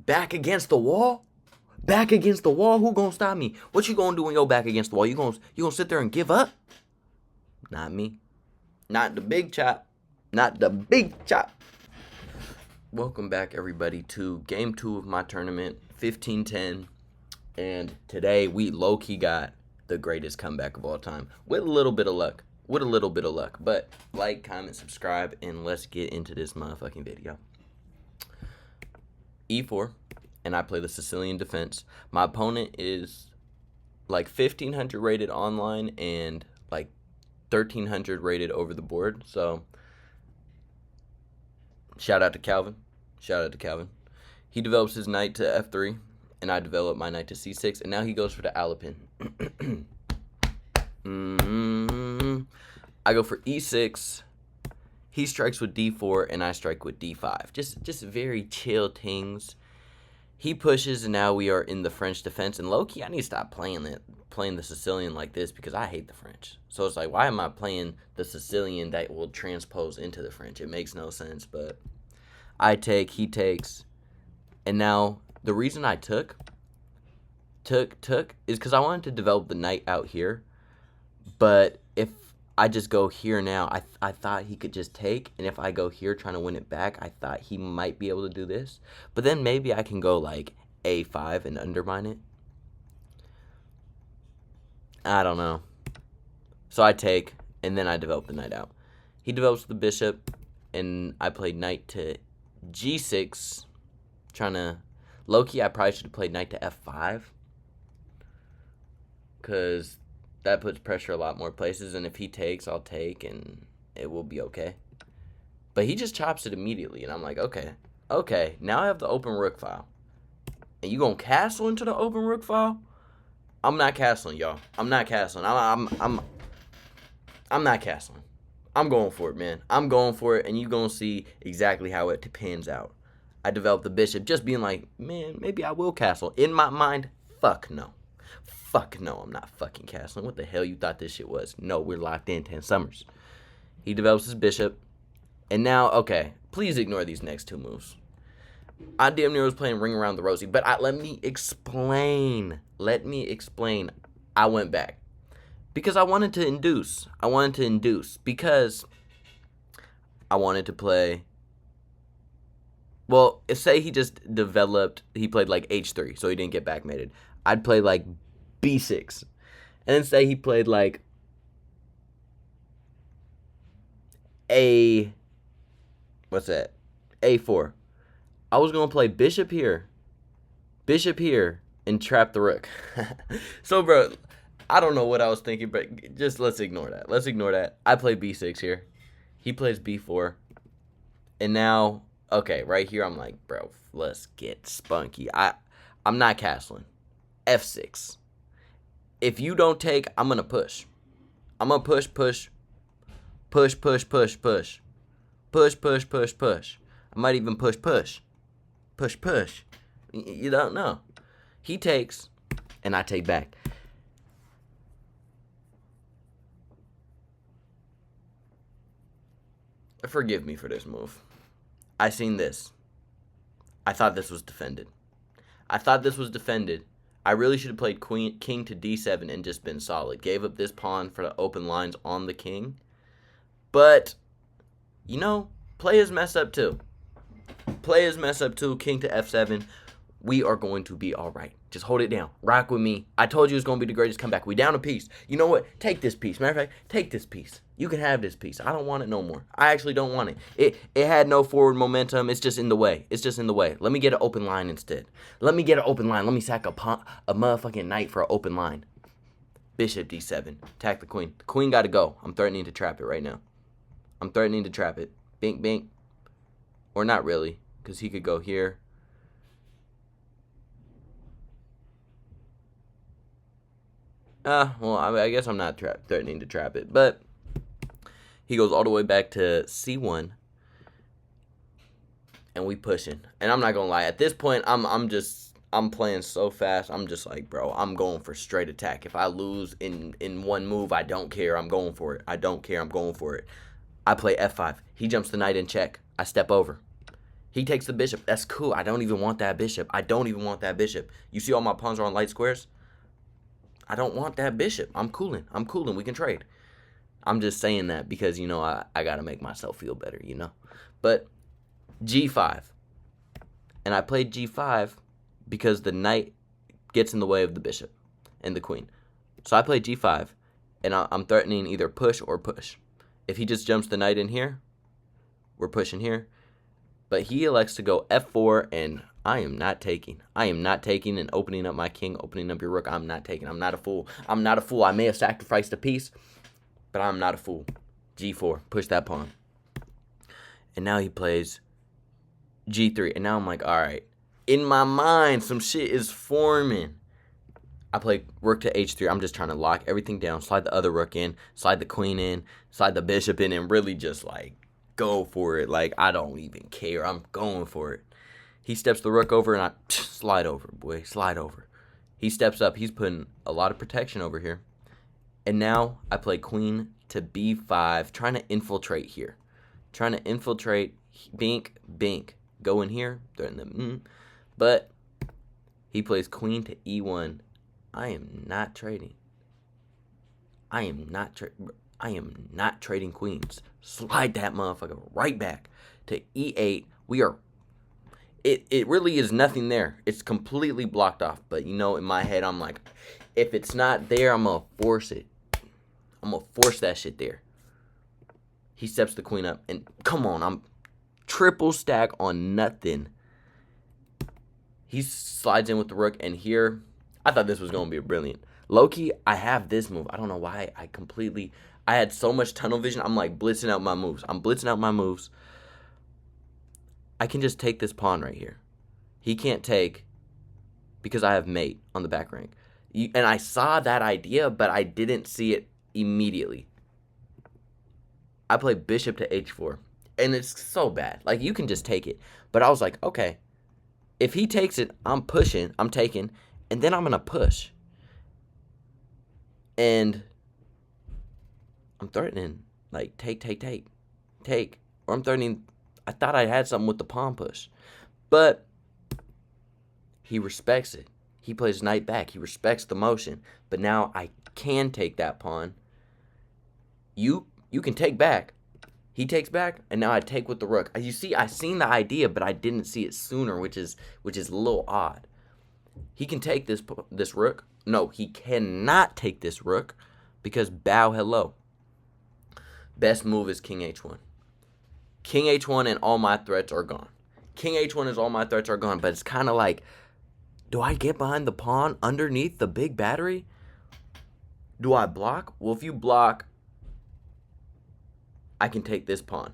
Back against the wall? Back against the wall? Who gonna stop me? What you gonna do when you're back against the wall? You gonna sit there and give up? Not me. Not the big chop. Not the big chop. Welcome back, everybody, to game 2 of my tournament, 15-10. And today we low-key got the greatest comeback of all time. With a little bit of luck. But like, comment, subscribe, and let's get into this motherfucking video. E4, and I play the Sicilian defense. My opponent is like 1,500 rated online and like 1,300 rated over the board. So, shout out to Calvin. He develops his knight to f3, and I develop my knight to c6, and now he goes for the Alapin. I go for e6. He strikes with d4, and I strike with d5. Just very chill things. He pushes, and now we are in the French defense. And low-key, I need to stop playing the Sicilian like this because I hate the French. So it's like, why am I playing the Sicilian that will transpose into the French? It makes no sense, but I take, he takes. And now, the reason I took is because I wanted to develop the knight out here. But if I just go here now, I thought he could just take, and if I go here trying to win it back, I thought he might be able to do this. But then maybe I can go like a5 and undermine it. I don't know. So I take, and then I develop the knight out. He develops the bishop, and I played knight to g6, trying to... Low-key, I probably should have played knight to f5, because that puts pressure a lot more places, and if he takes, I'll take, and it will be okay. But he just chops it immediately, and I'm like, okay, now I have the open rook file. And you gonna castle into the open rook file? I'm not castling, y'all. I'm not castling. I'm not castling. I'm going for it, man. I'm going for it, and you gonna see exactly how it pans out. I developed the bishop, just being like, man, maybe I will castle. In my mind, fuck no. Fuck no, I'm not fucking castling. What the hell you thought this shit was? No, we're locked in 10 summers. He develops his bishop. And now, okay, please ignore these next two moves. I damn near was playing Ring Around the Rosie, but let me explain. I went back. Because I wanted to induce. Because I wanted to play... Well, say he just developed... He played like h3, so he didn't get backmated. I'd play like b6. And then say he played like what's that? a4. I was going to play bishop here, and trap the rook. So, bro, I don't know what I was thinking, but just let's ignore that. I play b6 here. He plays b4. And now, okay, right here, I'm like, bro, let's get spunky. I'm not castling. f6. If you don't take, I'm going to push. I'm going to push. Push. I might even push. You don't know. He takes, and I take back. Forgive me for this move. I seen this. I thought this was defended. I really should have played king to d7 and just been solid. Gave up this pawn for the open lines on the king. But, you know, play his mess up too. King to f7. We are going to be all right. Just hold it down. Rock with me. I told you it's going to be the greatest comeback. We down a piece. You know what? Take this piece. Matter of fact, take this piece. You can have this piece. I don't want it no more. I actually don't want it. It had no forward momentum. It's just in the way. Let me get an open line instead. Let me sack a motherfucking knight for an open line. Bishop d7. Attack the queen. The queen got to go. I'm threatening to trap it right now. Bink, bink. Or not really, because he could go here. Well, I guess I'm not threatening to trap it, but he goes all the way back to c1, and we pushing. And I'm not gonna lie, at this point, I'm playing so fast. I'm just like, bro, I'm going for straight attack. If I lose in one move, I don't care. I'm going for it. I play f5. He jumps the knight in check. I step over. He takes the bishop. That's cool. I don't even want that bishop. I don't even want that bishop. You see all my pawns are on light squares? I don't want that bishop. I'm cooling. I'm cooling. We can trade. I'm just saying that because, you know, I got to make myself feel better, you know. But g5. And I played g5 because the knight gets in the way of the bishop and the queen. So I played g5, and I'm threatening either push or push. If he just jumps the knight in here, we're pushing here. But he elects to go f4, and I am not taking. I am not taking and opening up my king, opening up your rook. I'm not taking. I'm not a fool. I'm not a fool. I may have sacrificed a piece, but I'm not a fool. g4, push that pawn. And now he plays g3, and now I'm like, all right. In my mind, some shit is forming. I play rook to h3. I'm just trying to lock everything down, slide the other rook in, slide the queen in, slide the bishop in, and really just, like, go for it. Like, I don't even care. I'm going for it. He steps the rook over, and I slide over, boy. Slide over. He steps up. He's putting a lot of protection over here. And now I play queen to b5, trying to infiltrate here. Trying to infiltrate. Bink, bink. Go in here. Threaten them. But he plays queen to e1. I am not trading. I am not trading queens. Slide that motherfucker right back to e8. We are. It really is nothing there. It's completely blocked off. But, you know, in my head, I'm like, if it's not there, I'm going to force it. I'm going to force that shit there. He steps the queen up. And come on, I'm triple stack on nothing. He slides in with the rook. And here, I thought this was going to be brilliant. Low-key, I have this move. I don't know why. I had so much tunnel vision. I'm like blitzing out my moves. I'm blitzing out my moves. I can just take this pawn right here. He can't take because I have mate on the back rank. And I saw that idea, but I didn't see it immediately. I play bishop to h4. And it's so bad. Like, you can just take it. But I was like, okay. If he takes it, I'm pushing. I'm taking. And then I'm going to push. And I'm threatening. Like, take. Or I'm threatening. I thought I had something with the pawn push. But he respects it. He plays knight back. He respects the motion. But now I can take that pawn. You can take back. He takes back, and now I take with the rook. You see, I seen the idea, but I didn't see it sooner, which is a little odd. He can take this rook. No, he cannot take this rook because bow hello. Best move is king h1. King h1 and all my threats are gone. King h1 is all my threats are gone, but it's kind of like, do I get behind the pawn underneath the big battery? Do I block? Well, if you block, I can take this pawn.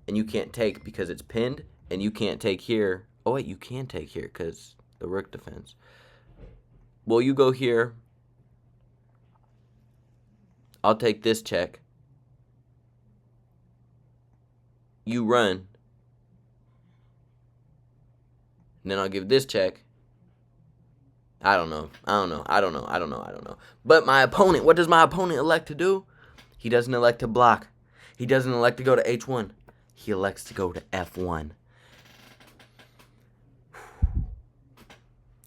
And you can't take because it's pinned, and you can't take here. Oh, wait, you can take here because the rook defends. Well, you go here. I'll take this check. You run. And then I'll give this check. I don't know. But my opponent, what does my opponent elect to do? He doesn't elect to block. He doesn't elect to go to h1. He elects to go to f1.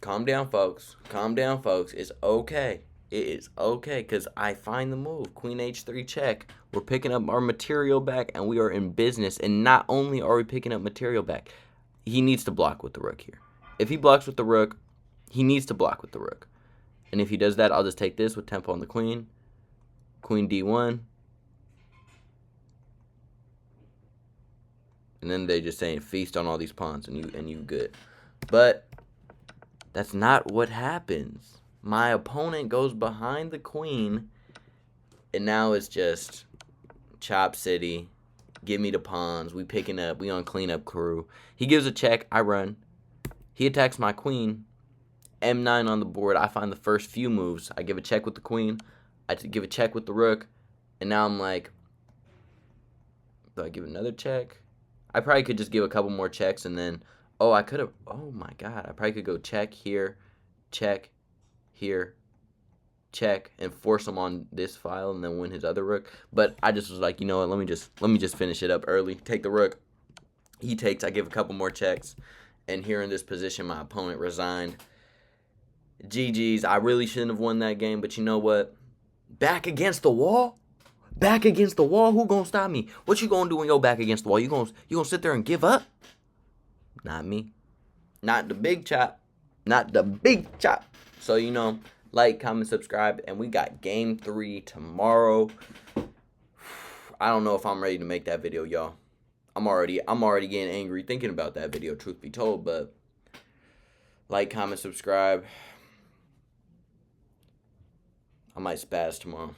Calm down, folks. Calm down, folks. It's okay. It is okay because I find the move. Queen h3 check. We're picking up our material back, and we are in business. And not only are we picking up material back, he needs to block with the rook here. If he blocks with the rook, he needs to block with the rook. And if he does that, I'll just take this with tempo on the queen. Queen d1. And then they just saying feast on all these pawns and you good. But that's not what happens. My opponent goes behind the queen, and now it's just chop city. Give me the pawns. We picking up. We on cleanup crew. He gives a check. I run. He attacks my queen. M9 on the board. I find the first few moves. I give a check with the queen. I give a check with the rook. And now I'm like, do I give another check? I probably could just give a couple more checks and then, oh, I could have, oh my God. I probably could go check here, here, check, and force him on this file and then win his other rook. But I just was like, you know what, let me just finish it up early. Take the rook. He takes, I give a couple more checks. And here in this position, my opponent resigned. GG's. I really shouldn't have won that game, but you know what? Back against the wall? Back against the wall? Who gonna stop me? What you gonna do when you're back against the wall? You gonna sit there and give up? Not me. Not the big chop. Not the big chop. So, like, comment, subscribe, and we got game 3 tomorrow. I don't know if I'm ready to make that video, y'all. I'm already getting angry thinking about that video, truth be told, but like, comment, subscribe. I might spaz tomorrow.